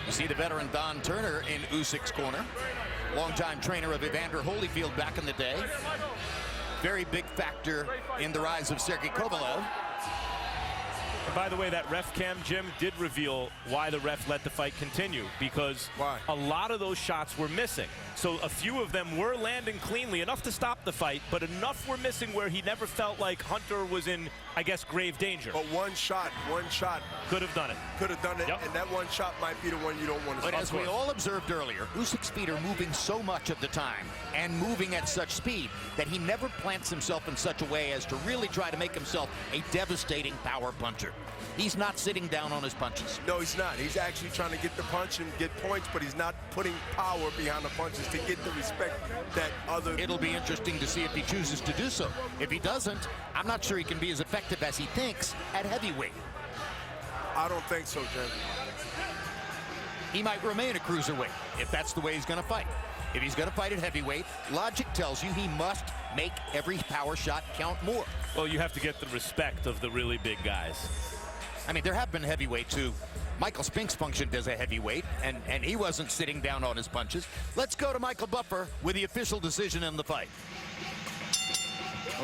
You see the veteran Don Turner in Usyk's corner. Longtime trainer of Evander Holyfield back in the day. Very big factor in the rise of Sergey Kovalev. And by the way, that ref cam, Jim, did reveal why the ref let the fight continue, because a lot of those shots were missing. So a few of them were landing cleanly, enough to stop the fight, but enough were missing where he never felt like Hunter was in, I guess, grave danger. But one shot could have done it. Could have done it, and that one shot might be the one you don't want to see. But as we all observed earlier, Usyk's feet are moving so much of the time and moving at such speed that he never plants himself in such a way as to really try to make himself a devastating power puncher. He's not sitting down on his punches. No, he's not. He's actually trying to get the punch and get points, but he's not putting power behind the punches to get the respect that other... It'll be interesting to see if he chooses to do so. If he doesn't, I'm not sure he can be as effective as he thinks at heavyweight. I don't think so, Jim. He might remain a cruiserweight if that's the way he's going to fight. If he's going to fight at heavyweight, logic tells you he must make every power shot count more. Well, you have to get the respect of the really big guys. I mean, there have been heavyweights who Michael Spinks functioned as a heavyweight, and he wasn't sitting down on his punches. Let's go to Michael Buffer with the official decision in the fight.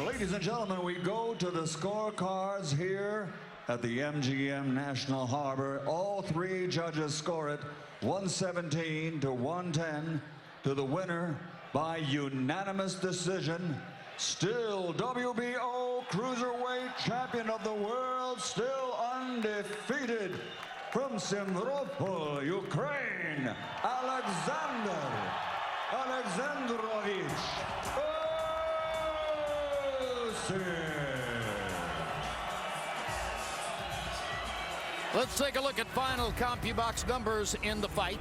Ladies and gentlemen, we go to the scorecards here at the MGM National Harbor. All three judges score it 117 to 110 to the winner by unanimous decision. Still WBO Cruiserweight Champion of the World, still undefeated, from Simferopol, Ukraine, Alexander Alexandrovich Usik. Let's take a look at final CompuBox numbers in the fight.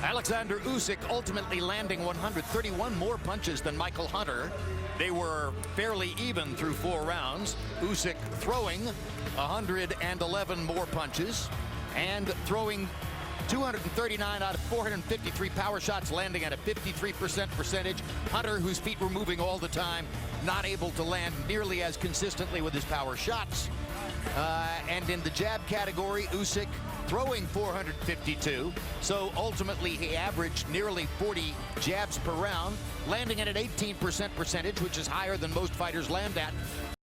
Alexandr Usik ultimately landing 131 more punches than Michael Hunter. They were fairly even through 4 rounds. Usik throwing 111 more punches and throwing 239 out of 453 power shots, landing at a 53% percentage. Hunter, whose feet were moving all the time, not able to land nearly as consistently with his power shots. And in the jab category, Usik throwing 452. So ultimately, he averaged nearly 40 jabs per round, landing at an 18% percentage, which is higher than most fighters land at.